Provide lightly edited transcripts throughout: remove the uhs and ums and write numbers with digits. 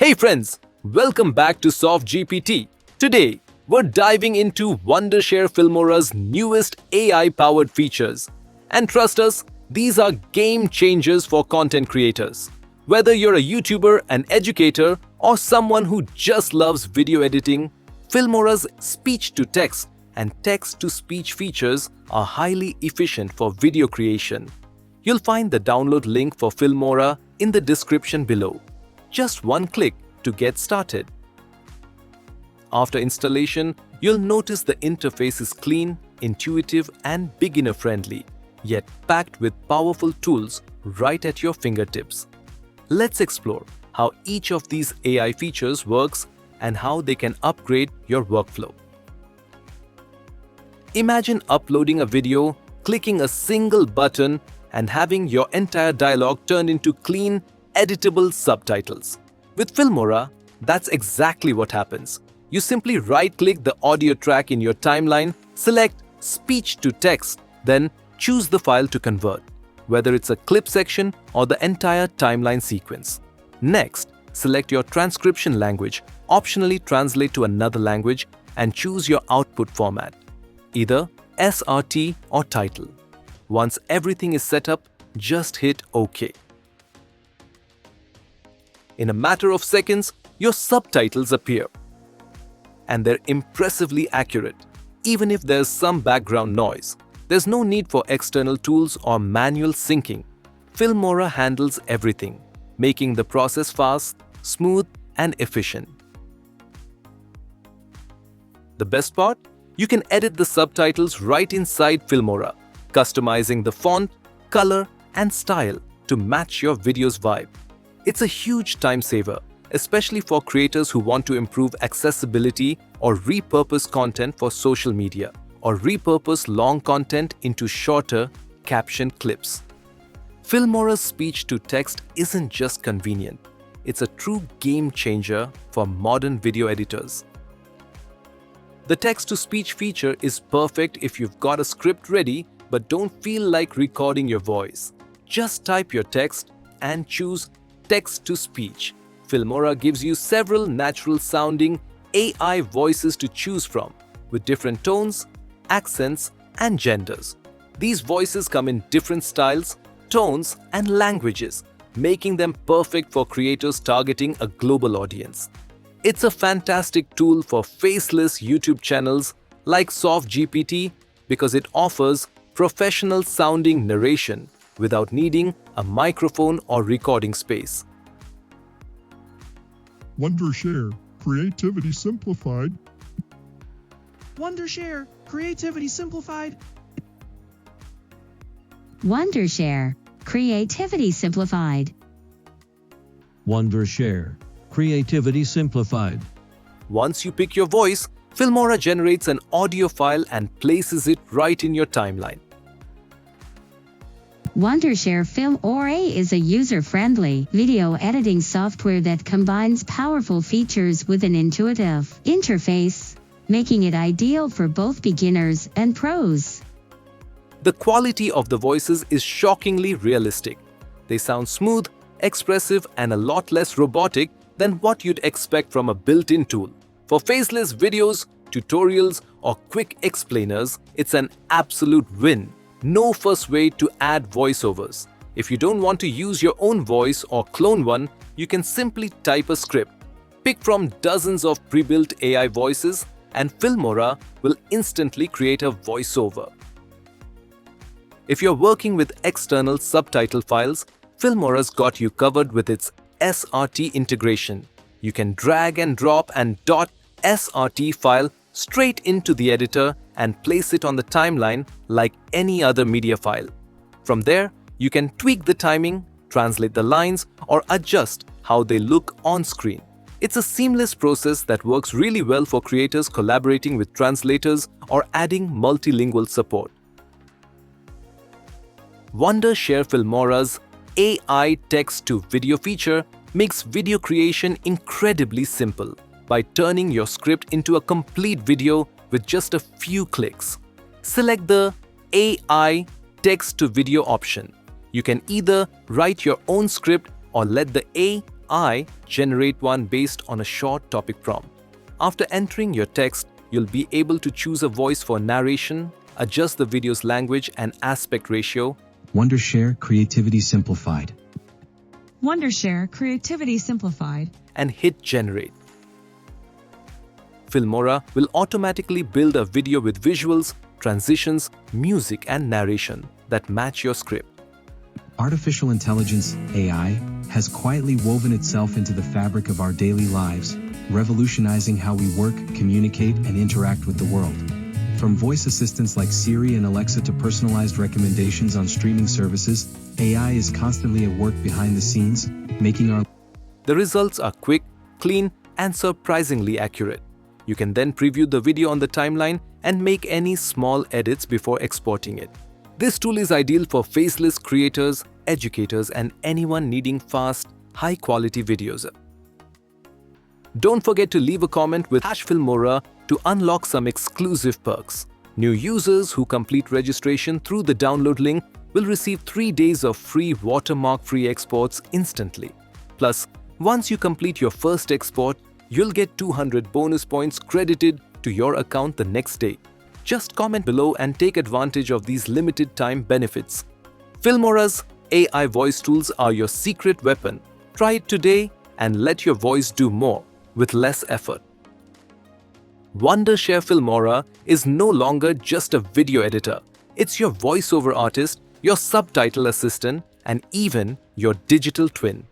Hey friends, welcome back to SoftGPT. Today, we're diving into Wondershare Filmora's newest AI-powered features. And trust us, these are game changers for content creators. Whether you're a YouTuber, an educator, or someone who just loves video editing, Filmora's speech-to-text and text-to-speech features are highly efficient for video creation. You'll find the download link for Filmora in the description below. Just one click to get started. After installation, you'll notice the interface is clean, intuitive, and beginner-friendly, yet packed with powerful tools right at your fingertips. Let's explore how each of these AI features works and how they can upgrade your workflow. Imagine uploading a video, clicking a single button, and having your entire dialogue turned into clean, editable subtitles. With Filmora, that's exactly what happens. You simply right-click the audio track in your timeline, select Speech to Text, then choose the file to convert, whether it's a clip section or the entire timeline sequence. Next, select your transcription language, optionally translate to another language, and choose your output format, either SRT or title. Once everything is set up, just hit OK. In a matter of seconds, your subtitles appear. And they're impressively accurate, even if there's some background noise. There's no need for external tools or manual syncing. Filmora handles everything, making the process fast, smooth, and efficient. The best part? You can edit the subtitles right inside Filmora, customizing the font, color, and style to match your video's vibe. It's a huge time saver, especially for creators who want to improve accessibility or repurpose content for social media, or repurpose long content into shorter, captioned clips. Filmora's speech-to-text isn't just convenient, it's a true game changer for modern video editors. The text-to-speech feature is perfect if you've got a script ready but don't feel like recording your voice. Just type your text and choose text-to-speech. Filmora gives you several natural-sounding AI voices to choose from, with different tones, accents, and genders. These voices come in different styles, tones, and languages, making them perfect for creators targeting a global audience. It's a fantastic tool for faceless YouTube channels like SoftGPT because it offers professional-sounding narration without needing a microphone or recording space. Wondershare, creativity simplified. Wondershare, creativity simplified. Wondershare, creativity simplified. Wondershare, creativity simplified. Once you pick your voice, Filmora generates an audio file and places it right in your timeline. Wondershare Filmora is a user-friendly video editing software that combines powerful features with an intuitive interface, making it ideal for both beginners and pros. The quality of the voices is shockingly realistic. They sound smooth, expressive, and a lot less robotic than what you'd expect from a built-in tool. For faceless videos, tutorials, or quick explainers, it's an absolute win. No fuss way to add voiceovers. If you don't want to use your own voice or clone one, you can simply type a script. Pick from dozens of pre-built AI voices, and Filmora will instantly create a voiceover. If you're working with external subtitle files, Filmora's got you covered with its SRT integration. You can drag and drop and .srt file straight into the editor and place it on the timeline like any other media file. From there, you can tweak the timing, translate the lines, or adjust how they look on screen. It's a seamless process that works really well for creators collaborating with translators or adding multilingual support. Wondershare Filmora's AI text-to-video feature makes video creation incredibly simple by turning your script into a complete video with just a few clicks. Select the AI text-to-video option. You can either write your own script or let the I generate one based on a short topic prompt. After entering your text, you'll be able to choose a voice for narration, adjust the video's language and aspect ratio, Wondershare Creativity Simplified. Wondershare Creativity Simplified. and hit generate. Filmora will automatically build a video with visuals, transitions, music and narration that match your script. Artificial intelligence, AI, has quietly woven itself into the fabric of our daily lives, revolutionizing how we work, communicate, and interact with the world. From voice assistants like Siri and Alexa to personalized recommendations on streaming services, AI is constantly at work behind the scenes, making our The results are quick, clean, and surprisingly accurate. You can then preview the video on the timeline and make any small edits before exporting it. This tool is ideal for faceless creators, educators, and anyone needing fast, high-quality videos. Don't forget to leave a comment with #Filmora to unlock some exclusive perks. New users who complete registration through the download link will receive 3 days of free watermark-free exports instantly. Plus, once you complete your first export, you'll get 200 bonus points credited to your account the next day. Just comment below and take advantage of these limited time benefits. Filmora's AI voice tools are your secret weapon. Try it today and let your voice do more with less effort. Wondershare Filmora is no longer just a video editor. It's your voiceover artist, your subtitle assistant, and even your digital twin.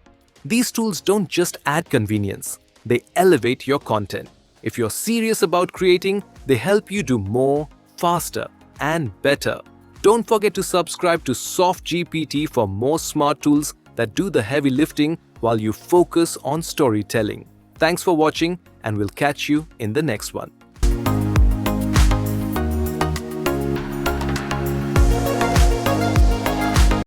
These tools don't just add convenience, they elevate your content. If you're serious about creating, they help you do more, faster, and better. Don't forget to subscribe to SoftGPT for more smart tools that do the heavy lifting while you focus on storytelling. Thanks for watching, and we'll catch you in the next one.